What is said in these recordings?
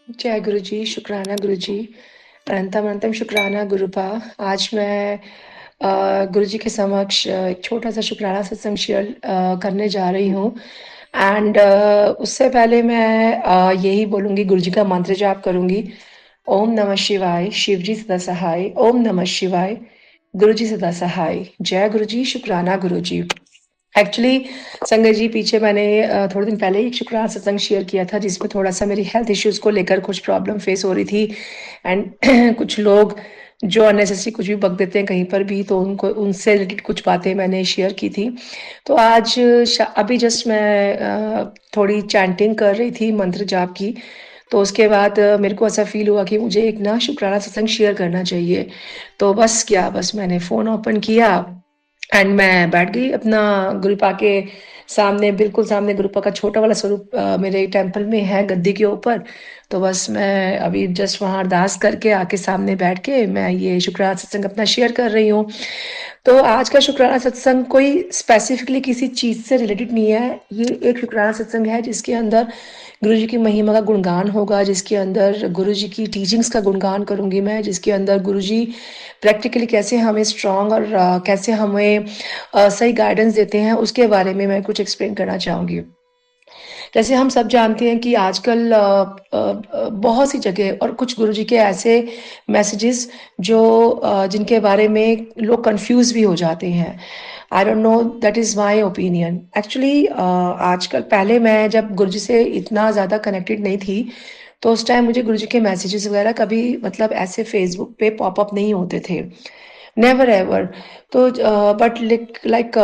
जय गुरु जी, शुक्राना गुरु जी, अनंतम अनंतम शुक्राना गुरुपा। आज मैं गुरु जी के समक्ष एक छोटा सा शुक्राना सत्संग शेयर करने जा रही हूँ। एंड उससे पहले मैं यही बोलूँगी, गुरु जी का मंत्र जाप करूँगी। ओम नमः शिवाय, शिव जी सदा सहाय। ओम नमः शिवाय, गुरु जी सदा सहाय। जय गुरु जी, शुक्राना गुरु जी। एक्चुअली संगत जी, पीछे मैंने थोड़े दिन पहले ही एक शुक्राना सत्संग शेयर किया था जिसमें थोड़ा सा मेरी हेल्थ इश्यूज को लेकर कुछ प्रॉब्लम फेस हो रही थी। एंड कुछ लोग जो अननेसेसरी कुछ भी बक देते हैं कहीं पर भी, तो उनको उनसे रिलेटेड कुछ बातें मैंने शेयर की थी। तो आज अभी जस्ट मैं थोड़ी चैंटिंग कर रही थी, मंत्र जाप की। तो उसके बाद मेरे को ऐसा फील हुआ कि मुझे एक ना शुक्राना सत्संग शेयर करना चाहिए। तो बस मैंने फ़ोन ओपन किया एंड मैं बैठ गई अपना गुरुपा के सामने, बिल्कुल सामने गुरुपा का छोटा वाला स्वरूप मेरे टेम्पल में है, गद्दी के ऊपर। तो बस मैं अभी जस्ट वहाँ अरदास करके आके सामने बैठ के मैं ये शुक्राना सत्संग अपना शेयर कर रही हूँ। तो आज का शुक्राना सत्संग कोई स्पेसिफिकली किसी चीज़ से रिलेटेड नहीं है। ये एक शुक्राना सत्संग है जिसके अंदर गुरु जी की महिमा का गुणगान होगा, जिसके अंदर गुरु जी की टीचिंग्स का गुणगान करूंगी मैं, जिसके अंदर गुरु जी प्रैक्टिकली कैसे हमें स्ट्रांग और कैसे हमें सही गाइडेंस देते हैं, उसके बारे में मैं कुछ एक्सप्लेन करना चाहूँगी। जैसे हम सब जानते हैं कि आजकल बहुत सी जगह और कुछ गुरुजी के ऐसे मैसेजेस जो जिनके बारे में लोग कंफ्यूज भी हो जाते हैं। I don't know, that is my opinion. Actually आजकल, पहले मैं जब गुरुजी से इतना ज़्यादा कनेक्टेड नहीं थी, तो उस टाइम मुझे गुरुजी के मैसेजेस वगैरह कभी मतलब ऐसे फेसबुक पे पॉपअप नहीं होते थे, नेवर एवर। तो but like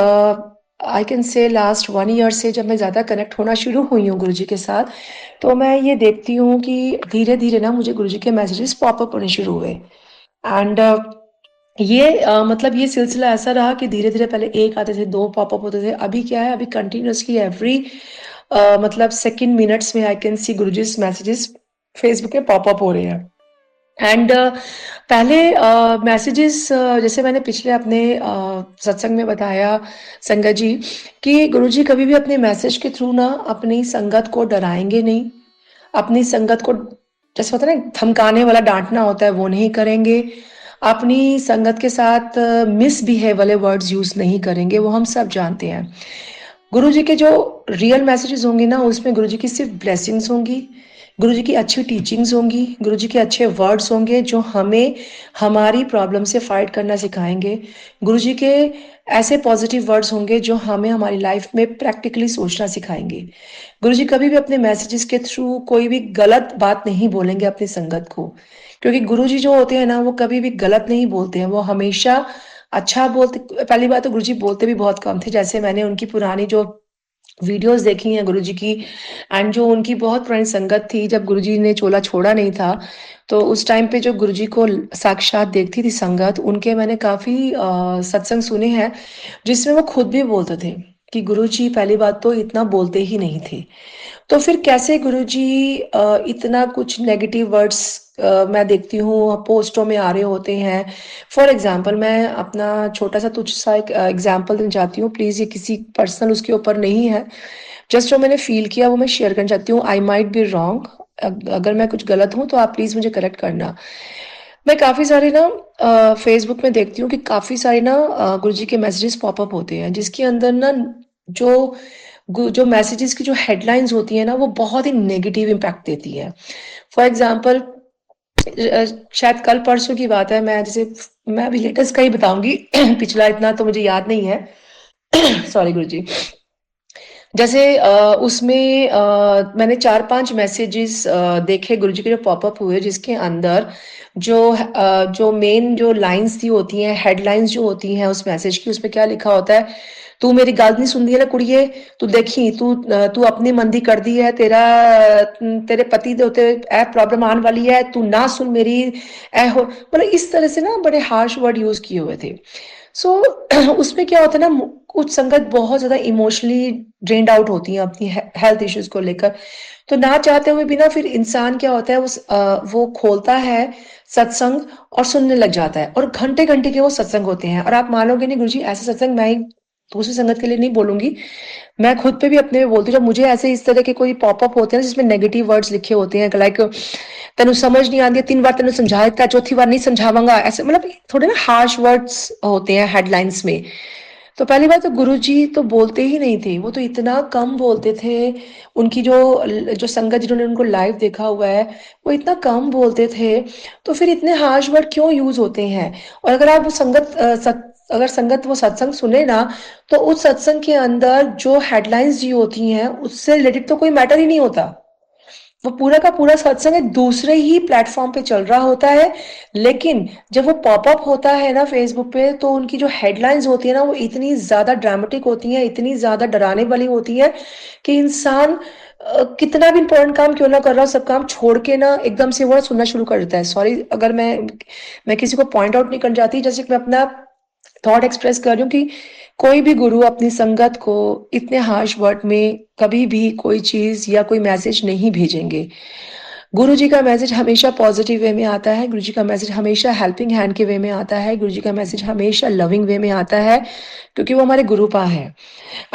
I can say last 1 year से जब मैं ज़्यादा कनेक्ट होना शुरू हुई हूँ गुरुजी के साथ, तो मैं ये देखती हूँ कि धीरे धीरे ना मुझे गुरुजी के मैसेजेस पॉपअप होने शुरू हुए। एंड ये मतलब ये सिलसिला ऐसा रहा कि धीरे धीरे पहले एक आते थे, दो पॉपअप होते थे। अभी क्या है, अभी कंटिन्यूअसली एवरी मतलब सेकंड मिनट्स में I can see Guruji's messages Facebook पे पॉपअप हो रहे हैं। एंड पहले मैसेजेस, जैसे मैंने पिछले अपने सत्संग में बताया संगत जी, कि गुरुजी कभी भी अपने मैसेज के थ्रू ना अपनी संगत को डराएंगे नहीं। अपनी संगत को, जैसे होता है ना धमकाने वाला, डांटना होता है, वो नहीं करेंगे। अपनी संगत के साथ मिसबिहेव वाले वर्ड्स यूज नहीं करेंगे, वो हम सब जानते हैं। गुरुजी के जो रियल मैसेजेस होंगे ना, उसमें गुरुजी की सिर्फ ब्लेसिंग्स होंगी, गुरुजी की अच्छी टीचिंग्स होंगी, गुरुजी के अच्छे वर्ड्स होंगे जो हमें हमारी प्रॉब्लम से फाइट करना सिखाएंगे। गुरुजी के ऐसे पॉजिटिव वर्ड्स होंगे जो हमें हमारी लाइफ में प्रैक्टिकली सोचना सिखाएंगे। गुरुजी कभी भी अपने मैसेजेस के थ्रू कोई भी गलत बात नहीं बोलेंगे अपनी संगत को, क्योंकि गुरुजी जो होते हैं ना, वो कभी भी गलत नहीं बोलते हैं, वो हमेशा अच्छा बोलते। पहली बात तो गुरुजी बोलते भी बहुत कम थे। जैसे मैंने उनकी पुरानी जो वीडियोस देखी हैं गुरुजी की, एंड जो उनकी बहुत पुरानी संगत थी जब गुरुजी ने चोला छोड़ा नहीं था, तो उस टाइम पे जो गुरुजी को साक्षात देखती थी संगत, उनके मैंने काफी सत्संग सुने हैं जिसमें वो खुद भी बोलते थे कि गुरुजी पहली बात तो इतना बोलते ही नहीं थे। तो फिर कैसे गुरुजी इतना कुछ नेगेटिव वर्ड्स मैं देखती हूँ पोस्टों में आ रहे होते हैं। फॉर एग्जाम्पल, मैं अपना छोटा सा तुच्छ सा एक एग्जाम्पल देना चाहती हूँ, प्लीज ये किसी पर्सनल उसके ऊपर नहीं है। जस्ट जो मैंने फील किया वो मैं शेयर करना चाहती हूँ। आई माइट बी रॉन्ग, अगर मैं कुछ गलत हूँ तो आप प्लीज मुझे करेक्ट करना। मैं काफी सारे ना फेसबुक में देखती हूँ कि काफी सारे ना गुरुजी के मैसेजेस पॉपअप होते हैं जिसके अंदर ना जो जो मैसेजेस की जो हेडलाइंस होती है ना, वो बहुत ही नेगेटिव इम्पैक्ट देती है। फॉर एग्जाम्पल, शायद कल परसों की बात है, मैं जैसे मैं अभी लेटेस्ट का ही बताऊंगी पिछला इतना तो मुझे याद नहीं है। सॉरी गुरुजी। जैसे उसमें मैंने 4-5 मैसेजेस देखे गुरुजी के जो पॉपअप हुए, जिसके अंदर जो मेन जो लाइंस थी होती हैं, हेडलाइंस जो होती हैं उस मैसेज की, उसमें क्या लिखा होता है, तू मेरी गल नहीं सुनदी है ना कुड़िए, तू देखी तू अपनी मंदी कर दी है, तेरे पति दे उत्ते ए प्रॉब्लम आने वाली है, तू ना सुन मेरी। ए हो मतलब इस तरह से ना बड़े हार्श वर्ड यूज किए हुए थे। सो उसमें क्या होता है ना, कुछ संगत बहुत ज्यादा इमोशनली ड्रेन्ड आउट होती हैं अपनी हेल्थ इश्यूज को लेकर। तो ना चाहते हुए भी ना फिर इंसान क्या होता है, वो खोलता है सत्संग और सुनने लग जाता है, और घंटे घंटे के वो सत्संग होते हैं। और आप मानोगे नहीं गुरुजी, ऐसे सत्संग मैं ही दूसरी संगत के लिए नहीं बोलूँगी, मैं खुद पे भी अपने पे बोलती हूँ, जब मुझे ऐसे इस तरह के कोई पॉपअप होते हैं जिसमें नेगेटिव वर्ड्स लिखे होते हैं लाइक तेनू समझ नहीं आती, 3 बार तेनू समझा दिता, चौथी बार नहीं समझावांगा, ऐसे मतलब थोड़े ना हार्श वर्ड्स होते हैं हेडलाइंस में। तो पहली बात तो गुरुजी तो बोलते ही नहीं थे, वो तो इतना कम बोलते थे, उनकी जो संगत जिन्होंने उनको लाइव देखा हुआ है, वो इतना कम बोलते थे, तो फिर इतने हार्श वर्ड क्यों यूज़ होते हैं? और अगर आप वो अगर संगत वो सत्संग सुने ना, तो उस सत्संग के अंदर जो हेडलाइंस दी होती हैं, उससे रिलेटेड तो कोई मैटर ही नहीं होता। वो पूरा का पूरा सत्संग एक दूसरे ही प्लेटफॉर्म पे चल रहा होता है, लेकिन जब वो पॉपअप होता है ना फेसबुक पे, तो उनकी जो हेडलाइंस होती है ना, वो इतनी ज़्यादा ड्रामेटिक होती हैं, इतनी ज़्यादा डराने वाली होती हैं कि इंसान कितना भी इम्पोर्टेंट काम क्यों ना कर रहा हो, सब काम छोड़ के ना एकदम से वो सुनना शुरू कर देता है। सॉरी अगर मैं किसी को पॉइंट आउट नहीं करना चाहती, जैसे कि मैं अपना थॉट एक्सप्रेस कर रही हूँ कि कोई भी गुरु अपनी संगत को इतने हार्श वर्ड में कभी भी कोई चीज़ या कोई मैसेज नहीं भेजेंगे। गुरु जी का मैसेज हमेशा पॉजिटिव वे में आता है, गुरु जी का मैसेज हमेशा हेल्पिंग हैंड के वे में आता है, गुरु जी का मैसेज हमेशा लविंग वे में आता है, क्योंकि वो हमारे गुरुपा है।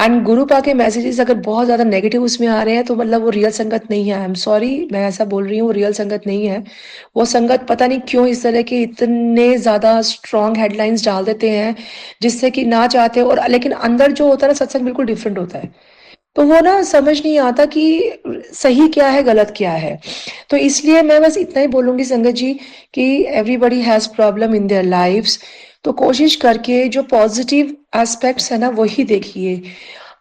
एंड गुरुपा के मैसेजेस अगर बहुत ज़्यादा नेगेटिव उसमें आ रहे हैं, तो मतलब वो रियल संगत नहीं है। आई एम सॉरी, मैं ऐसा बोल रही हूँ, वो रियल संगत नहीं है। वो संगत पता नहीं क्यों इस तरह के इतने ज़्यादा स्ट्रॉन्ग हेडलाइंस डाल देते हैं, जिससे कि ना चाहते और लेकिन अंदर जो होता है ना सत्संग बिल्कुल डिफरेंट होता है। तो वो ना समझ नहीं आता कि सही क्या है, गलत क्या है। तो इसलिए मैं बस इतना ही बोलूँगी संगत जी कि everybody has problem in their lives, तो कोशिश करके जो पॉजिटिव एस्पेक्ट्स है ना वही देखिए।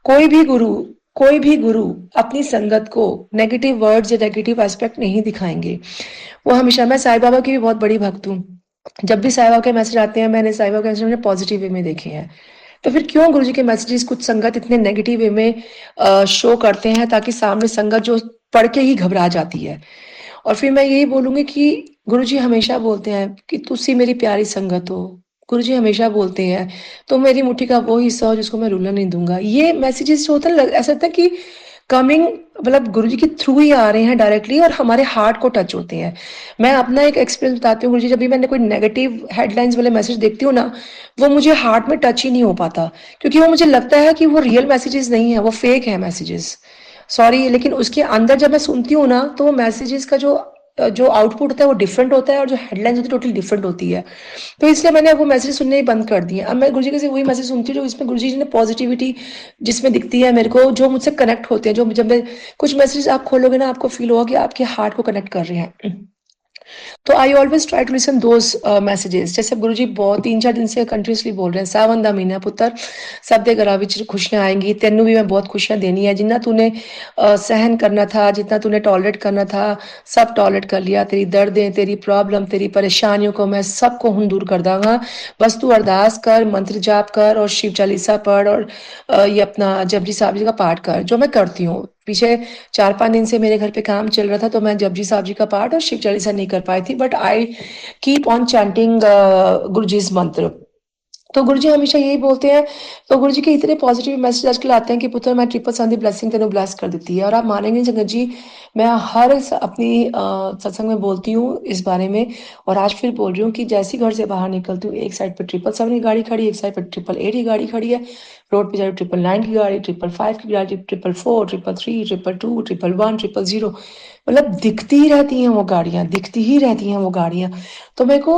कोई भी गुरु कोई भी गुरु अपनी संगत को नेगेटिव वर्ड्स या नेगेटिव एस्पेक्ट नहीं दिखाएंगे। वो हमेशा मैं साईं बाबा की भी बहुत बड़ी भक्त हूँ। जब भी साईं बाबा के मैसेज आते हैं, मैंने साईं बाबा के मैसेज पॉजिटिव वे में देखे हैं। तो फिर क्यों गुरुजी के मैसेजेस कुछ संगत इतने नेगेटिव वे में शो करते हैं, ताकि सामने संगत जो पढ़ के ही घबरा जाती है। और फिर मैं यही बोलूँगी कि गुरुजी हमेशा बोलते हैं कि तुसी मेरी प्यारी संगत हो। गुरुजी हमेशा बोलते हैं, तुम मेरी मुट्ठी का वो हिस्सा हो जिसको मैं रुलने नहीं दूँगा। ये मैसेजेस जो होते हैं ऐसा लगता है कि कमिंग मतलब गुरुजी के थ्रू ही आ रहे हैं डायरेक्टली और हमारे हार्ट को टच होते हैं। मैं अपना एक एक्सपीरियंस बताती हूँ गुरुजी, जब भी मैंने कोई नेगेटिव हेडलाइंस वाले मैसेज देखती हूँ ना, वो मुझे हार्ट में टच ही नहीं हो पाता, क्योंकि वो मुझे लगता है कि वो रियल मैसेजेस नहीं है, वो फेक है मैसेजेस। सॉरी, लेकिन उसके अंदर जब मैं सुनती हूँ ना, तो वो मैसेजेस का जो आउटपुट होता है वो डिफरेंट होता है, और जो हेडलाइंस होती है टोटली डिफरेंट होती है। तो इसलिए मैंने वो मैसेज सुनने ही बंद कर दिए। अब मैं गुरुजी के से वही मैसेज सुनती हूँ जो इसमें गुरुजी जी ने पॉजिटिविटी जिसमें दिखती है मेरे को, जो मुझसे कनेक्ट होते हैं, जो जब मैं कुछ मैसेज आप खोलोगे ना, आपको फील होगा कि आपके हार्ट को कनेक्ट कर रहे हैं। तो I always try to listen those messages. जैसे गुरुजी बहुत 3-4 दिन से कंटिन्यूअसली बोल रहे हैं, सावन दा महीना पुत्र, सब दे घरां विच खुशियां आएंगी, तेनू भी मैं बहुत खुशियां देनी है। जिन्ना तूने सहन करना था, जितना तूने टॉलरेट करना था, सब टॉलरेट कर लिया। तेरी दर्दें, तेरी प्रॉब्लम, तेरी परेशानियों को मैं सबको हूँ दूर कर दांगा। बस तू अरदास कर, मंत्र जाप कर और शिव चालीसा पढ़, और ये अपना जपजी साहब जी का पाठ कर, जो मैं करती हूँ। पीछे 4-5 दिन से मेरे घर पे काम चल रहा था, तो मैं जपजी साहब जी का पाठ और शिव चालीसा नहीं कर पाई थी, but I keep on chanting Guruji's मंत्र। तो गुरुजी हमेशा यही बोलते हैं। तो गुरुजी के इतने पॉजिटिव मैसेज आजकल आते हैं कि पुत्र मैं ट्रिपल संधि ब्लेसिंग तेनों ब्लेस कर देती है। और आप मानेंगे नहीं संगत जी, मैं हर अपनी सत्संग में बोलती हूँ इस बारे में, और आज फिर बोल रही हूँ कि जैसी घर से बाहर निकलती हूँ, एक साइड पे 777 की गाड़ी खड़ी है, एक साइड पे 888 की गाड़ी खड़ी है, रोड पे जा रही 999 की गाड़ी, 555 की गाड़ी, 444, 333, 222, 111, 000, मतलब दिखती ही रहती हैं वो गाड़ियाँ, दिखती ही रहती हैं वो गाड़ियाँ। तो मेरे को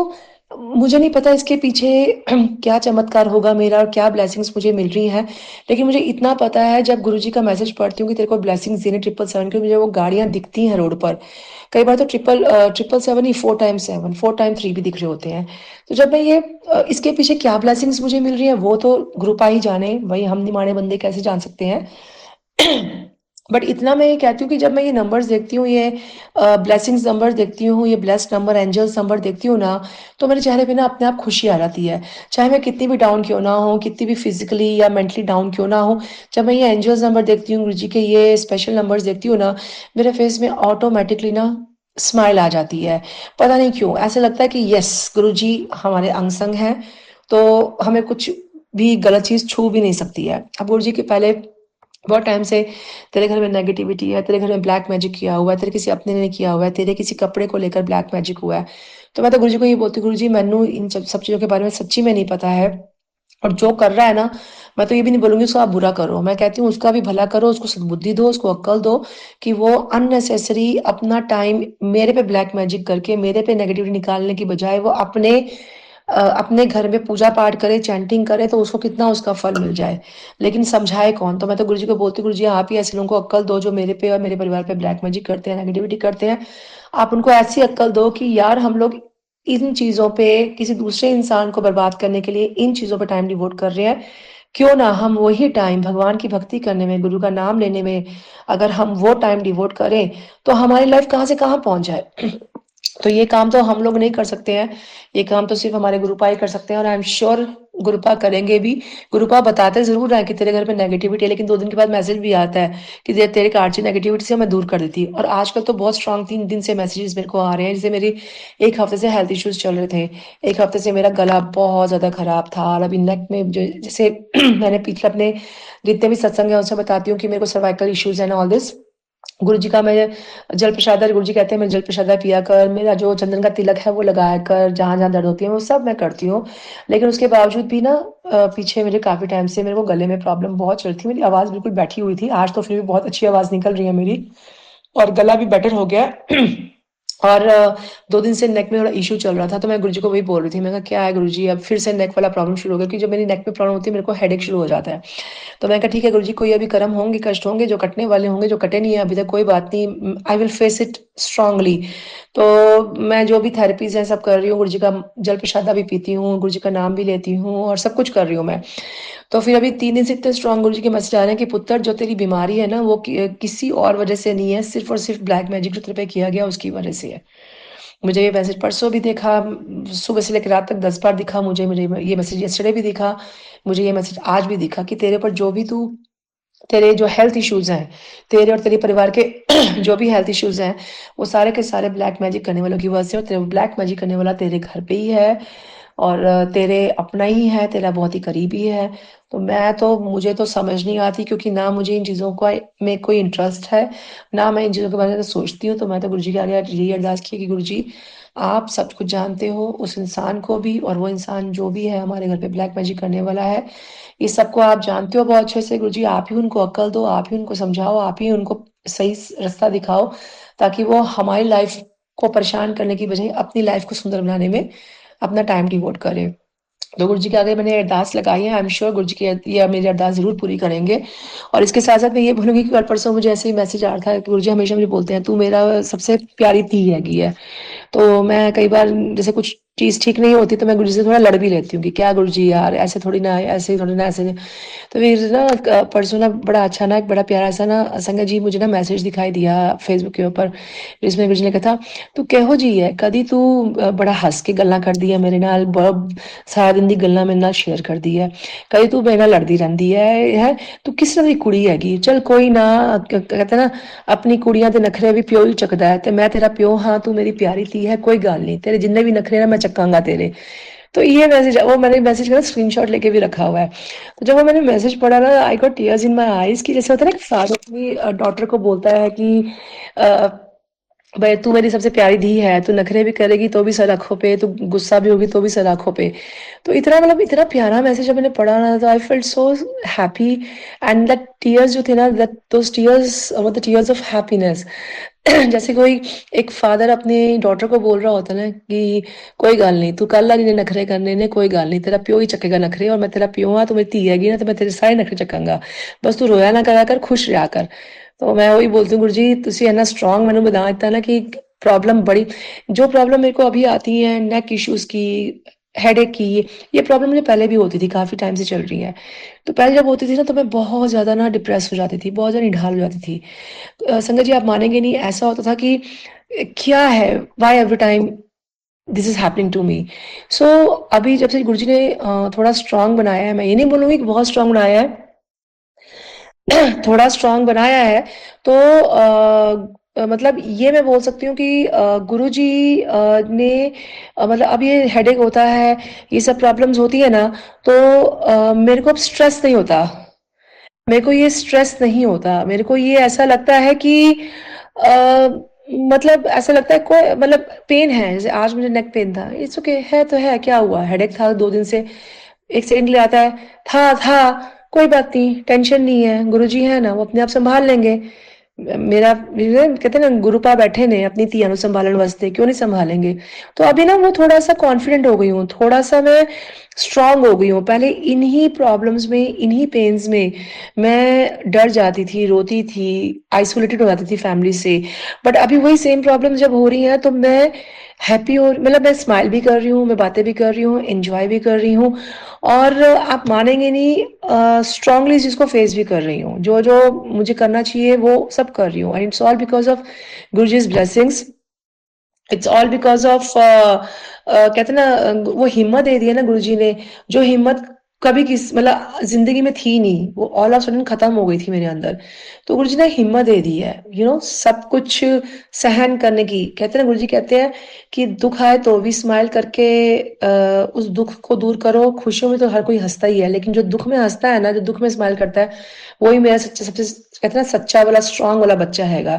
मुझे नहीं पता इसके पीछे क्या चमत्कार होगा मेरा और क्या ब्लेसिंग्स मुझे मिल रही हैं, लेकिन मुझे इतना पता है जब गुरुजी का मैसेज पढ़ती हूँ कि तेरे को ब्लेसिंग्स देने 777 की, मुझे वो गाड़ियाँ दिखती हैं रोड पर। कई बार तो 777 ही 4x7, 4x3 भी दिख रहे होते हैं। तो जब मैं ये इसके पीछे क्या ब्लेसिंग्स मुझे मिल रही है, वो तो गुरुपा ही जाने, वही हम निमाणे बंदे कैसे जान सकते हैं। बट इतना मैं ये कहती हूँ कि जब मैं ये नंबर्स देखती हूँ, ये ब्लेसिंग्स नंबर देखती हूँ, ये ब्लेस्ड नंबर, एंजल्स नंबर देखती हूँ ना, तो मेरे चेहरे पे ना अपने आप खुशी आ जाती है। चाहे मैं कितनी भी डाउन क्यों ना हूँ, कितनी भी फिजिकली या मेंटली डाउन क्यों ना हूँ, जब मैं ये एंजल्स नंबर देखती हूँ, गुरुजी के ये स्पेशल नंबर्स देखती हूँ ना, मेरे फेस में ऑटोमेटिकली ना स्माइल आ जाती है। पता नहीं क्यों ऐसा लगता है कि यस, गुरुजी हमारे अंग संग हैं, तो हमें कुछ भी गलत चीज़ छू भी नहीं सकती है। अब गुरुजी के पहले बहुत टाइम से तेरे घर में नेगेटिविटी है, तेरे घर में ब्लैक मैजिक किया हुआ है, तेरे किसी अपने ने किया हुआ है, तेरे किसी कपड़े को लेकर ब्लैक मैजिक हुआ है। तो मैं तो गुरुजी को ये बोलती हूँ, गुरुजी मैनू इन सब चीज़ों के बारे में सच्ची में नहीं पता है, और जो कर रहा है ना, मैं तो ये भी नहीं बोलूँगी उसको आप बुरा करो, मैं कहती हूँ उसका भी भला करो, उसको सद्बुद्धि दो, उसको अक्ल दो कि वो अननेसेसरी अपना टाइम मेरे पे ब्लैक मैजिक करके, मेरे पे नेगेटिविटी निकालने की बजाय वो अपने घर में पूजा-पाठ करे, चैंटिंग करे तो उसको कितना उसका फल मिल जाए। लेकिन समझाए कौन? तो मैं तो गुरुजी को बोलती हूँ, गुरुजी आप ही ऐसे लोगों को अक्ल दो जो मेरे पे और मेरे परिवार पे ब्लैक मैजिक करते हैं, नेगेटिविटी करते हैं। आप उनको ऐसी अक्ल दो कि यार हम लोग इन चीज़ों पे किसी दूसरे इंसान को बर्बाद करने के लिए इन चीज़ों पे टाइम डिवोट कर रहे हैं। क्यों ना हम वही टाइम भगवान की भक्ति करने में, गुरु का नाम लेने में, अगर हम वो टाइम डिवोट करें, तो हमारी लाइफ कहाँ से कहाँ पहुँच जाए। तो ये काम तो हम लोग नहीं कर सकते हैं, ये काम तो सिर्फ़ हमारे गुरुपा ही कर सकते हैं और आई एम श्योर गुरुपा करेंगे भी। गुरुपा बताते ज़रूर हैं कि तेरे घर में नेगेटिविटी है, लेकिन 2 दिन के बाद मैसेज भी आता है कि तेरे कार्ड से नेगेटिविटी से मैं दूर कर देती। और आजकल तो बहुत स्ट्रॉन्ग 3 दिन से मैसेजेस मेरे को आ रहे हैं, जैसे मेरी 1 हफ्ते से हेल्थ इश्यूज़ चल रहे थे। 1 हफ्ते से मेरा गला बहुत ज़्यादा खराब था और अभी नेक में जो जैसे मैंने पिछले अपने जितने भी सत्संग हैं, उसमें बताती हूँ कि मेरे को cervical issues and all this. गुरु जी का मैं जल प्रसादा गुरु जी कहते हैं मैं जल प्रसादा पिया कर, मेरा जो चंदन का तिलक है वो लगाया कर, जहाँ-जहाँ दर्द होती है वो सब मैं करती हूँ। लेकिन उसके बावजूद भी ना पीछे मेरे काफ़ी टाइम से मेरे को गले में प्रॉब्लम बहुत चल रही थी, मेरी आवाज़ बिल्कुल बैठी हुई थी। आज तो फिर भी बहुत अच्छी आवाज़ निकल रही है मेरी और गला भी बेटर हो गया है। और 2 दिन से नेक में थोड़ा इश्यू चल रहा था, तो मैं गुरुजी को वही बोल रही थी। मैं कहा, "क्या है गुरुजी, अब फिर से नेक वाला प्रॉब्लम शुरू हो गया?" क्योंकि जब मेरी नेक में प्रॉब्लम होती है, मेरे को हेडेक शुरू हो जाता है। तो मैंने कहा, "ठीक है गुरुजी, कोई अभी कर्म होंगे, कष्ट होंगे, जो कटने वाले होंगे, जो कटे नहीं हैं अभी तक, कोई बात नहीं। I will face it strongly." तो मैं जो भी थेरेपीज़ हैं, सब कर रही हूँ। गुरुजी का जल प्रसादा भी पीती हूँ, गुरुजी का नाम भी लेती हूँ और सब कुछ कर रही हूँ मैं। तो फिर अभी 3 दिन से इतने स्ट्रॉन्ग गुरुजी के मैसेज आ रहे हैं कि पुत्र जो तेरी बीमारी है ना वो किसी और वजह से नहीं है, सिर्फ़ और सिर्फ़ ब्लैक मैजिक जो तेरे पे किया गया उसकी वजह से है। मुझे ये मैसेज परसों भी देखा, सुबह से लेकर रात तक 10 बार दिखा मुझे ये मैसेज यस्टरडे भी दिखा, मुझे ये मैसेज आज भी दिखा कि तेरे पर जो भी तेरे जो हेल्थ इश्यूज़ हैं, तेरे और तेरे परिवार के जो भी हेल्थ इश्यूज़ हैं, वो सारे के सारे ब्लैक मैजिक करने वालों की वजह से और तेरे ब्लैक मैजिक करने वाला तेरे घर पे ही है और तेरे अपना ही है, तेरा बहुत ही करीबी है। तो मुझे तो समझ नहीं आती क्योंकि ना मुझे इन चीज़ों का में कोई इंटरेस्ट है, ना मैं इन चीज़ों के बारे में सोचती हूँ। तो मैं तो गुरुजी के आगे आज यही अरदास की है कि गुरुजी, आप सब कुछ जानते हो, उस इंसान को भी और वो इंसान जो भी है हमारे घर पे ब्लैक मैजिक करने वाला है, ये सबको आप जानते हो बहुत अच्छे से। गुरुजी आप ही उनको अक्ल दो, आप ही उनको समझाओ, आप ही उनको सही रास्ता दिखाओ ताकि वो हमारी लाइफ को परेशान करने की बजाय अपनी लाइफ को सुंदर बनाने में अपना टाइम डिवोट करें। तो गुरुजी के आगे मैंने अरदास लगाई है, आई एम श्योर गुरुजी की ये मेरी अरदास ज़रूर पूरी करेंगे। और इसके साथ-साथ मैं ये बोलूँगी कि कल परसों मुझे ऐसे ही मैसेज आ रहा था कि गुरुजी हमेशा मुझे बोलते हैं, "तू मेरा सबसे प्यारी धी हैगी है।" तो मैं कई बार जैसे कुछ चीज़ ठीक नहीं होती तो मैं गुरुजी से थोड़ा लड़ भी लेती हूँ कि क्या गुरुजी यार ऐसे थोड़ी ना है, ऐसे थोड़ी ना ऐसे। तो फिर ना परसों ना बड़ा अच्छा ना एक बड़ा प्यारा सा ना संगत जी मुझे ना मैसेज दिखाई दिया फेसबुक के ऊपर, जिसमें गुरुजी ने कहा था, "तू किहो जी है, कदी तू बड़ा हँस के गल्लां करदी है मेरे नाल, सारा दिन दी गल्लां मेरे नाल शेयर करदी है, कदी तू मेरे नाल लड़दी रहिंदी है, तू किस तरह दी कुड़ी हैगी, चल कोई ना कहते ना अपनी कुड़ियां दे नखरे भी प्यो ही चकदा है, ते मैं तेरा प्यो हाँ, तू मेरी प्यारी धी है, कोई गल नहीं, तेरे जिन्ने भी नखरे ना मैं चकांगा तेरे।" तो ये मैसेज वो मैंने मैसेज का स्क्रीनशॉट लेके भी रखा हुआ है। तो जब वो मैंने मैसेज पढ़ा ना I got tears in my eyes कि जैसे होता है ना कि फादर अपनी डॉटर को बोलता है कि अ, भई तू मेरी सबसे प्यारी धी है, तू नखरे भी करेगी तो भी सर आँखों पे, तू गुस्सा भी होगी तो भी सर आँखों पे। तो इतना मतलब इतना प्यारा मैसेज जब मैंने पढ़ा ना तो I felt so happy and that tears जो थे ना that those tears were the tears of happiness. जैसे कोई एक फादर अपनी डॉटर को बोल रहा होता है ना कि कोई गल नहीं तू कल वाली ने नखरे करने ने कोई गल नहीं तेरा प्यो ही चकेगा नखरे और मैं तेरा प्यो हाँ तू मेरी धी हैगी ना तो मैं तेरे सारे नखरे चकांगा बस तू रोया ना करा कर खुश रहा कर। तो मैं वही बोलती हूँ गुरु जी तुसी इन्ना स्ट्रांग मैंने बता दिता ना कि प्रॉब्लम बड़ी जो प्रॉब्लम मेरे को अभी आती है नेक इश्यूज की हेडेक की ये प्रॉब्लम मुझे पहले भी होती थी काफ़ी टाइम से चल रही है। तो पहले जब होती थी ना तो मैं बहुत ज़्यादा ना डिप्रेस हो जाती थी बहुत ज़्यादा निढाल हो जाती थी। संगत जी आप मानेंगे नहीं ऐसा होता था कि क्या है why every time this is happening to me. So अभी जब से गुरुजी ने थोड़ा स्ट्रांग बनाया है मैं ये नहीं बोलूँगी कि बहुत स्ट्रांग बनाया है थोड़ा स्ट्रांग बनाया है तो मतलब ये मैं बोल सकती हूँ कि गुरुजी ने मतलब अब ये हेडेक होता है ये सब प्रॉब्लम्स होती है ना तो मेरे को अब स्ट्रेस नहीं होता मेरे को ये स्ट्रेस नहीं होता। मेरे को ये ऐसा लगता है कि अ, मतलब ऐसा लगता है कोई मतलब पेन है, जैसे आज मुझे नेक पेन था, इट्स ओके है तो है, क्या हुआ? हेडेक था 2 दिन से, 1 सेकंड के लिए आता है, था, कोई बात नहीं, टेंशन नहीं है, गुरुजी हैं ना, वो अपने आप सँभाल लेंगे। मेरा कहते हैं ना गुरुपा बैठे ने अपनी ਧੀਆਂ ਨੂੰ संभालने वास्ते, क्यों नहीं संभालेंगे? तो अभी ना वो थोड़ा-सा कॉन्फिडेंट हो गई हूँ, थोड़ा-सा मैं स्ट्रॉन्ग हो गई हूँ। पहले इन्हीं प्रॉब्लम्स में, इन्हीं पेन्स में मैं डर जाती थी, रोती थी, आइसोलेटेड हो जाती थी फैमिली से। बट अभी वही सेम प्रॉब्लम जब हो रही हैं तो मैं हैप्पी हो मतलब मैं स्माइल भी कर रही हूँ, मैं बातें भी कर रही हूँ, एन्जॉय भी कर रही हूँ और आप मानेंगे नहीं स्ट्रांगली इस चीज़ को फेस भी कर रही हूँ। जो-जो मुझे करना चाहिए वो सब कर रही हूँ and it's all because of Guruji's blessings. It's all because of कहते हैं ना वो हिम्मत दे दी है ना गुरुजी ने, जो हिम्मत कभी किस मतलब ज़िंदगी में थी नहीं, वो ऑल ऑफ सडन खत्म हो गई थी मेरे अंदर। तो गुरुजी ने हिम्मत दे दी है, सब कुछ सहन करने की। कहते हैं ना गुरुजी कहते हैं कि दुःख आए तो भी स्माइल करके उस दुःख को दूर करो, खुशियों में तो हर कोई हँसता ही है, लेकिन जो दुःख में हँसता है ना, जो दुःख में स्माइल करता है, वही मेरा सच्चा सबसे कहते हैं ना सच्चा वाला स्ट्रॉन्ग वाला बच्चा हैगा।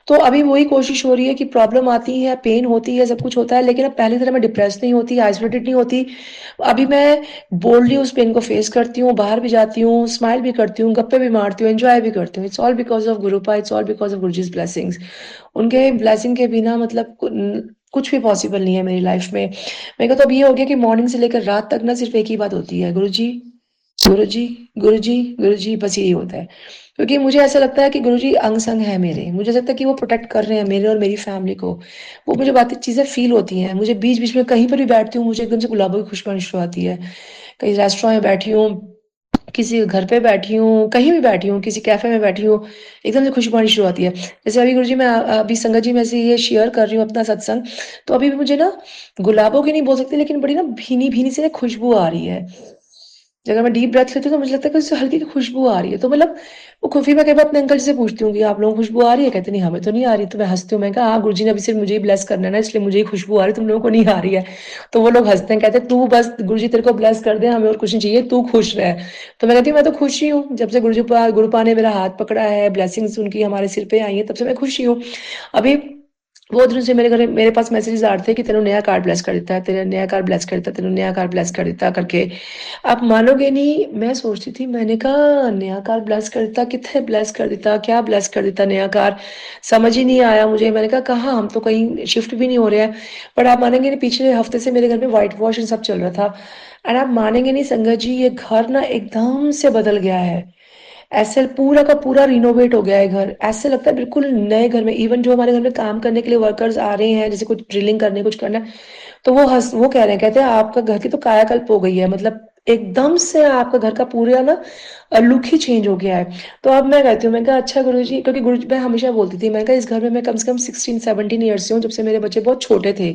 तो अभी वही कोशिश हो रही है कि प्रॉब्लम आती है, पेन होती है, सब कुछ होता है, लेकिन अब पहली तरह मैं डिप्रेस नहीं होती, आइसोलेटेड नहीं होती। अभी मैं बोल्डली उस पेन को फेस करती हूँ, बाहर भी जाती हूँ, स्माइल भी करती हूँ, गप्पे भी मारती हूँ, एन्जॉय भी करती हूँ। इट्स ऑल बिकॉज़ ऑफ गुरुपा, it's all because of Guruji's blessings. उनके ब्लेसिंग के बिना मतलब कुछ भी पॉसिबल नहीं है मेरी लाइफ में। मेरे को तो अब ये हो गया कि मॉर्निंग से लेकर रात तक ना सिर्फ़ एक ही बात होती है, गुरुजी, गुरुजी, गुरुजी, गुरुजी बस यही होता है। क्योंकि मुझे ऐसा लगता है कि गुरुजी अंग-संग है मेरे। मुझे ऐसा लगता है कि वो प्रोटेक्ट कर रहे हैं मेरे और मेरी फैमिली को। वो मुझे बातें चीज़ें फ़ील होती हैं। मुझे बीच-बीच में कहीं पर भी बैठती हूँ, मुझे एकदम से गुलाबों की खुशबू आनी शुरू आती है। कहीं रेस्टोरेंट में बैठी हूँ, किसी के घर पे बैठी हूँ, कहीं भी बैठी हूँ, किसी कैफ़े में बैठी हूँ, एकदम से खुशबू आनी शुरू होती है। जैसे अभी गुरुजी मैं अभी संगत जी में से ये शेयर कर रही हूँ अपना सत्संग, तो अभी भी मुझे ना गुलाबों की नहीं बोल सकती लेकिन बड़ी ना भीनी-भीनी सी ना खुशबू आ रही है। अगर मैं डीप ब्रेथ लेती हूँ तो मुझे लगता है कि उससे हल्की सी खुशबू आ रही है। तो मतलब वो फिर मैं कई बार अपने अंकल जी से पूछती हूँ कि आप लोगों को खुशबू आ रही है? कहते नहीं हमें तो नहीं आ रही। तो मैं हँसती हूँ, मैंने कहा हाँ, गुरुजी ने अभी सिर्फ़ मुझे ही ब्लेस करना है ना इसलिए मुझे ही खुशबू आ रही है, तुम लोगों को नहीं आ रही है। तो वो लोग हँसते हैं, कहते हैं तू बस गुरुजी तेरे को ब्लेस कर दें, हमें और कुछ नहीं चाहिए, तू खुश रह। तो मैं कहती हूँ मैं तो खुश ही हूँ, जब से गुरुपा ने मेरा हाथ पकड़ा है, ब्लेसिंग्स उनकी हमारे सिर पे आई हैं, तब से मैं खुश ही हूँ। अभी बहुत दिनों से मेरे पास मैसेजेस आ रहे थे कि तेनू नया कार्ड ब्लेस कर दिता है, तेरा नया कार्ड ब्लेस कर दिता, तेनू नया कार्ड ब्लेस कर दिता करके। आप मानोगे नहीं, मैं सोचती थी मैंने कहा नया कार्ड ब्लेस कर दिता, कित्थे ब्लेस कर दिता, क्या ब्लेस कर दिता नया कार्ड? समझ ही नहीं आया मुझे। मैंने कहा कहाँ हम तो कहीं शिफ्ट भी नहीं हो रहे हैं। पर आप मानेंगे नहीं पिछले हफ्ते से मेरे घर में व्हाइट वॉश सब चल रहा था। एंड आप मानेंगे नहीं संगत जी ये घर ना एकदम से बदल गया है। ऐसे पूरा का पूरा रिनोवेट हो गया है घर। ऐसे लगता है बिल्कुल नए घर में इवन जो हमारे घर में काम करने के लिए वर्कर्स आ रहे हैं, जैसे कुछ ड्रिलिंग करने कुछ करना है, तो वो कह रहे हैं कहते हैं आपका घर की तो कायाकल्प हो गई है। मतलब एकदम से आपका घर का पूरा ना लुक ही चेंज हो गया है। तो अब मैं कहती हूँ मैं कहा अच्छा गुरुजी क्योंकि गुरुजी मैं हमेशा बोलती थी मैंने कहा इस घर में मैं कम से कम 16-17 ईयर्स से हूँ जब से मेरे बच्चे बहुत छोटे थे।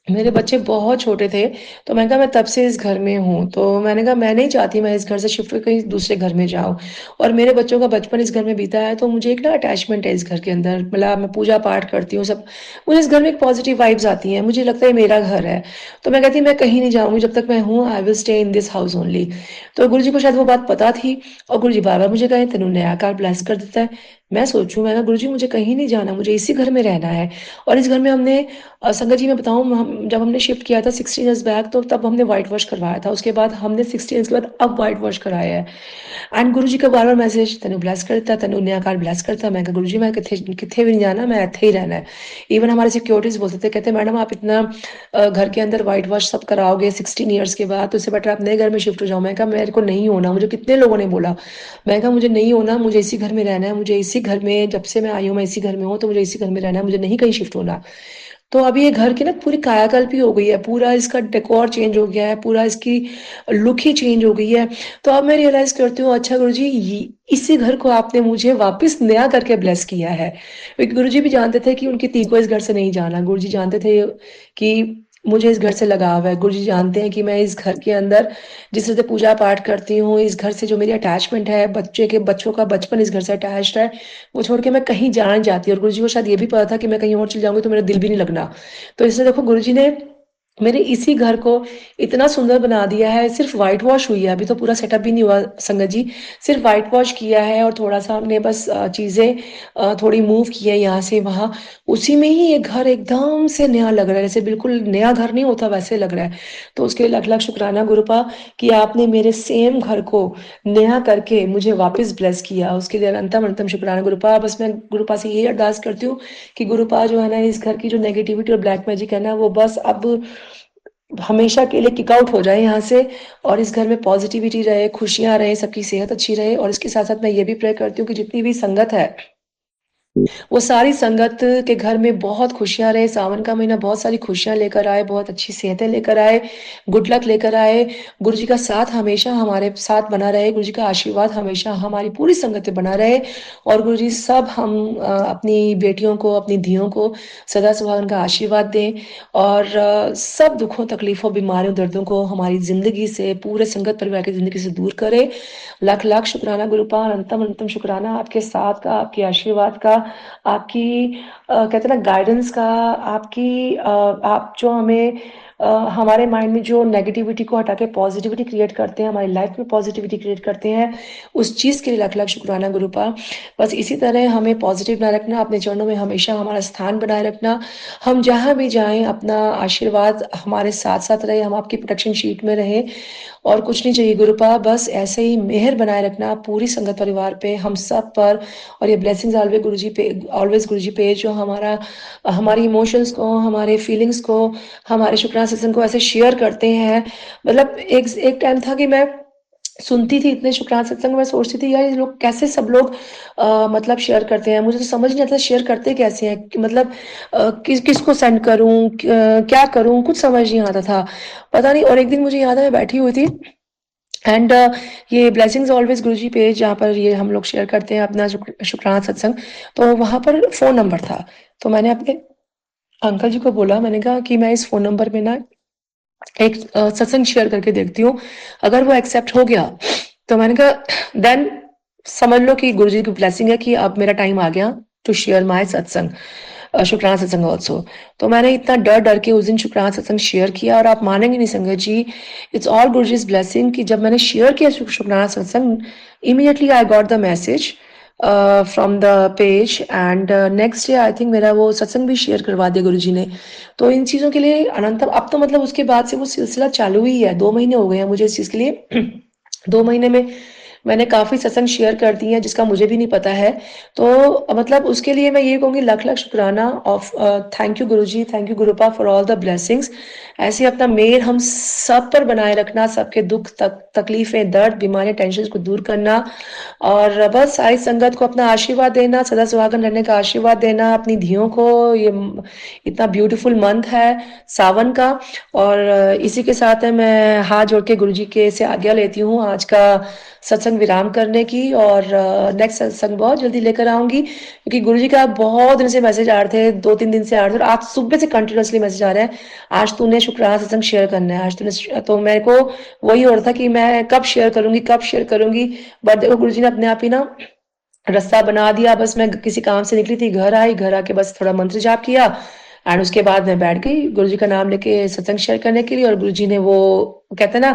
मेरे बच्चे बहुत छोटे थे, तो मैंने कहा मैं तब से इस घर में हूँ, तो मैंने कहा मैं नहीं चाहती मैं इस घर से शिफ्ट होके कहीं दूसरे घर में जाऊँ और मेरे बच्चों का बचपन इस घर में बीता है, तो मुझे एक ना अटैचमेंट है इस घर के अंदर, मतलब मैं पूजा-पाठ करती हूँ सब मुझे इस घर में एक पॉज़िटिव वाइब्स आती हैं, मुझे लगता है ये मेरा घर है। तो मैं कहती मैं कहीं नहीं जाऊँगी जब तक मैं हूँ, I will stay in this house only. तो गुरुजी को शायद वो बात पता थी और गुरुजी बार-बार मुझे कहे, "तेनू नया घर ब्लेस कर देता है।" मैं सोचूँ, मैं कहा, "गुरुजी मुझे कहीं नहीं जाना, मुझे इसी घर में रहना है।" और इस घर में हमने संगत जी मैं बताऊँ हम जब हमने शिफ्ट किया था 16 इयर्स बैक तो तब हमने व्हाइट वॉश करवाया था। उसके बाद हमने 16 इयर्स के बाद अब व्हाइट वॉश कराया है। एंड गुरुजी का बार-बार मैसेज तैनू ब्लेस करता, तैनू नया घर ब्लेस करता। मैं कहा गुरुजी मैं किथे भी नहीं जाना, मैं इत्थे ही रहना है। इवन हमारे सिक्योरिटीज़ बोलते थे, कहते मैडम आप इतना घर के अंदर व्हाइट वॉश सब कराओगे 16 इयर्स के बाद, तो इससे बेटर आप नए घर में शिफ्ट हो जाओ। मैं कहा मेरे को नहीं होना, मुझे कितने लोगों ने बोला। मैं कहा मुझे नहीं होना, मुझे इसी घर में रहना है, मुझे इसी घर में जब से मैं आई हूँ, मैं इसी घर में हूँ, तो मुझे इसी घर में रहना है, मुझे नहीं कहीं शिफ्ट होना। तो अभी ये घर की ना पूरी कायाकल्प ही हो गई है, पूरा इसका डेकोर चेंज हो गया है, पूरा इसकी लुक ही चेंज हो गई है। तो अब मैं रियलाइज़ करती हूँ अच्छा गुरुजी ये इसी घर को आपने मुझे वापस नया करके ब्लेस किया है। क्योंकि गुरुजी भी जानते थे कि उनकी धी को इस घर से नहीं जाना। गुरुजी जानते थे कि मुझे इस घर से लगाव है। गुरुजी जानते हैं कि मैं इस घर के अंदर जिस तरह से पूजा-पाठ करती हूँ, इस घर से जो मेरी अटैचमेंट है, बच्चों का बचपन इस घर से अटैच्ड है, वो छोड़ के मैं कहीं जाना नहीं चाहती और गुरुजी को शायद ये भी पता था कि मैं कहीं और चली जाऊँगी तो मेरा दिल भी नहीं लगना। तो इसलिए देखो गुरुजी ने मेरे इसी घर को इतना सुंदर बना दिया है, सिर्फ़ व्हाइट वॉश हुई है, अभी तो पूरा सेटअप भी नहीं हुआ संगत जी, सिर्फ़ व्हाइट वॉश किया है और थोड़ा-सा हमने बस चीज़ें थोड़ी मूव की है यहाँ से वहाँ, उसी में ही ये घर एकदम से नया लग रहा है, जैसे बिल्कुल नया घर नहीं होता वैसे लग रहा है। तो उसके लिए लाख-लाख शुक्राना गुरुपा कि आपने मेरे सेम घर को नया करके मुझे वापस ब्लेस किया, उसके लिए अनंतम-अनंतम शुक्राना गुरुपा। बस मैं गुरुपा से यही अरदास करती हूँ कि गुरुपा जो है ना, इस घर की जो नेगेटिविटी और ब्लैक मैजिक है ना, वो बस अब हमेशा के लिए किक आउट हो जाए यहाँ से और इस घर में पॉजिटिविटी रहे, खुशियाँ रहें, सबकी सेहत अच्छी रहे और इसके साथ-साथ मैं ये भी प्रे करती हूँ कि जितनी भी संगत है, वो सारी संगत के घर में बहुत खुशियाँ रहे, सावन का महीना बहुत सारी खुशियाँ लेकर आए, बहुत अच्छी सेहतें लेकर आए, गुड लक लेकर आए। गुरु जी का साथ हमेशा हमारे साथ बना रहे, गुरु जी का आशीर्वाद हमेशा हमारी पूरी संगत पे बना रहे और गुरु जी सब हम अपनी बेटियों को, अपनी धियों को सदा सुहागन का आशीर्वाद दें और सब दुखों, तकलीफ़ों, बीमारियों, दर्दों को हमारी ज़िंदगी से, पूरे संगत परिवार की ज़िंदगी से दूर करे। लाख-लाख शुक्राना गुरुपाल, अनंतम-अनंतम शुक्राना आपके साथ का, आपके आशीर्वाद का, आपकी कहते हैं ना गाइडेंस का, आपकी आप जो हमें हमारे माइंड में जो नेगेटिविटी को हटा के पॉजिटिविटी क्रिएट करते हैं, हमारी लाइफ में पॉजिटिविटी क्रिएट करते हैं, उस चीज़ के लिए लाख-लाख शुक्राना गुरुपाल। बस इसी तरह हमें पॉजिटिव बनाए रखना, अपने चरणों में हमेशा हमारा स्थान बनाए रखना। हम जहाँ भी जाएँ, अपना आशीर्वाद हमारे साथ-साथ रहे, हम आपकी प्रोटेक्शन शीट में रहें और कुछ नहीं चाहिए गुरुपा, बस ऐसे ही मेहर बनाए रखना पूरी संगत परिवार पे, हम सब पर और ये ब्लेसिंग्स ऑलवेज़ गुरुजी पे जो हमारी इमोशंस को, हमारे फीलिंग्स को, हमारे शुक्राना सत्संग को ऐसे शेयर करते हैं। मतलब एक टाइम था कि मैं सुनती थी इतने शुक्राना सत्संग, मैं सोचती थी यार ये लोग कैसे सब लोग मतलब शेयर करते हैं। मुझे तो समझ नहीं आता शेयर करते कैसे हैं? कि मतलब किसको सेंड करूँ? क्या करूँ? कुछ समझ नहीं आता था। पता नहीं और एक दिन मुझे याद है मैं बैठी हुई थी एंड ये ब्लेसिंग्स ऑलवेज़ गुरुजी पेज जहाँ पर ये हम लोग शेयर करते हैं अपना शुक्राना सत्संग, तो वहाँ पर फ़ोन नंबर था। तो मैंने अपने अंकल जी को बोला, मैंने कहा कि मैं इस फ़ोन नंबर पे ना एक सत्संग शेयर करके देखती हूँ, अगर वो एक्सेप्ट हो गया, तो मैंने कहा देन समझ लो कि गुरुजी की ब्लेसिंग है कि अब मेरा टाइम आ गया टू शेयर माय सत्संग शुक्राना सत्संग ऑल्सो। तो मैंने इतना डर-डर के उस दिन शुक्राना सत्संग शेयर किया और आप मानेंगे नहीं संगत जी, इट्स ऑल गुरुजीज़ ब्लेसिंग कि जब मैंने शेयर किया शुक्राना सत्संग, immediately I got the message from the page and next day I think मेरा वो सत्संग भी शेयर करवा दिया गुरुजी ने। तो इन चीज़ों के लिए अनंतम अब तो मतलब उसके बाद से वो सिलसिला चालू ही है, 2 महीने हो गए हैं मुझे इस चीज़ के लिए। 2 महीने में मैंने काफ़ी सत्संग शेयर कर दिए हैं जिसका मुझे भी नहीं पता है। तो मतलब उसके लिए मैं ये कहूँगी लाख-लाख शुक्राना of thank you Guruji, thank you गुरुपा for all the blessings. ऐसे अपना मेहर हम सब पर बनाए रखना, सबके दुःख तकलीफ़ें, दर्द, बीमारियाँ, टेंशन्स को दूर करना और बस सारी संगत को अपना आशीर्वाद देना, सदा सुहागन रहने का आशीर्वाद देना, अपनी धियों को ये इतना ब्यूटीफुल मंथ है सावन का और इसी के साथ है मैं हाथ जोड़ के गुरुजी के से आज्ञा लेती हूँ आज का सत्संग विराम करने की और नेक्स्ट सत्संग बहुत जल्दी लेकर आऊँगी क्योंकि गुरुजी का बहुत दिन से मैसेज आ रहे थे, 2-3 दिन से आ रहे थे और आज सुबह से कंटिन्यूअसली मैसेज आ रहे हैं, आज तूने शुक्राना सत्संग शेयर करना है, आज तूने तो मेरे को वही हो रहा था कि मैं कब शेयर करूँगी बट देखो गुरुजी ने अपने आप ही ना रास्ता बना दिया। बस मैं किसी काम से निकली थी, घर आई, घर आके बस थोड़ा मंत्र जाप किया एंड उसके बाद मैं बैठ गई गुरुजी का नाम लेके सत्संग शेयर करने के लिए और गुरुजी ने वो कहते हैं ना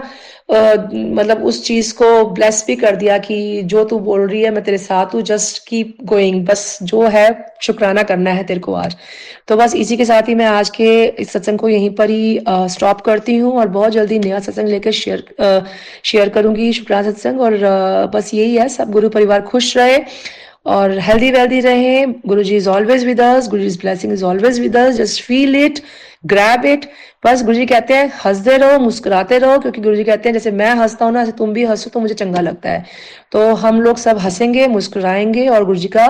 मतलब उस चीज़ को ब्लेस भी कर दिया कि जो तू बोल रही है मैं तेरे साथ हूँ, जस्ट कीप गोइंग, बस जो है शुक्राना करना है तेरे को आज। तो बस इसी के साथ ही मैं आज के इस सत्संग को यहीं पर ही स्टॉप करती हूँ और बहुत जल्दी नया सत्संग लेकर शेयर करूँगी शुक्राना सत्संग और बस यही है, सब गुरु परिवार खुश रहे और हेल्दी वेल्दी रहें। Guruji is always with us, Guruji's blessing is always with us, just feel it, grab it. बस गुरुजी कहते हैं हंसते रहो, मुस्कुराते रहो क्योंकि गुरुजी कहते हैं जैसे मैं हंसता हूँ ना, ऐसे तुम भी हंसो तो मुझे चंगा लगता है। तो हम लोग सब हंसेंगे, मुस्कुराएंगे और गुरुजी का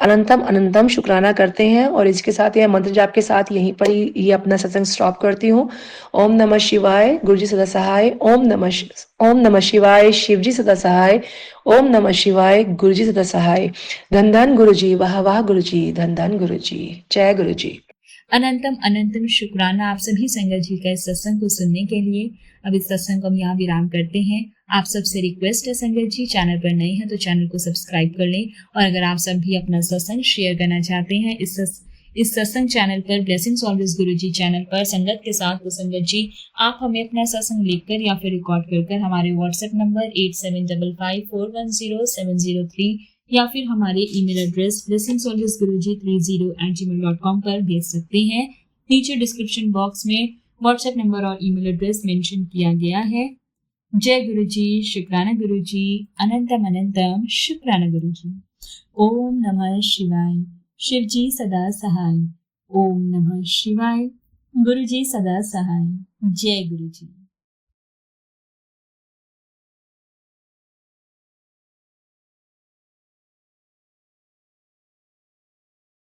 अनंतम अनंतम शुक्राना करते हैं और इसके साथ ही मंत्र जाप के साथ यहीं पर ही ये अपना सत्संग स्टॉप करती हूँ। ओम नमः शिवाय, गुरुजी सदा सहाय। ओम नमः शिवाय, शिवजी सदा सहाय। ओम नमः शिवाय, गुरुजी सदा सहाय। धन धन गुरुजी, वाह वाह गुरुजी, धन धन गुरुजी, जय गुरुजी। अनंतम अनंतम शुक्राना आप सभी संगत जी का इस सत्संग को सुनने के लिए। अब इस सत्संग को हम यहाँ विराम करते हैं। आप सबसे रिक्वेस्ट है संगत जी, चैनल पर नए हैं तो चैनल को सब्सक्राइब कर लें और अगर आप सब भी अपना सत्संग शेयर करना चाहते हैं इस सत्संग चैनल पर ब्लेसिंग्स ऑलवेज गुरुजी चैनल पर संगत के साथ तो संगत जी आप हमें अपना सत्संग लिखकर या फिर रिकॉर्ड कर हमारे व्हाट्सएप नंबर 8755410703 या फिर हमारे ईमेल एड्रेस blessingsalwaysguruji30@gmail.com पर भेज सकते हैं। नीचे डिस्क्रिप्शन बॉक्स में व्हाट्सएप नंबर और ईमेल एड्रेस मेंशन किया गया है। जय गुरुजी, शुक्राना गुरुजी, अनंतम अनंतम शुक्राना गुरुजी। ओम नमः शिवाय। शिवजी सदा सहाय। ओम नमः शिवाय। गुरुजी सदा सहाय। जय गुरुजी।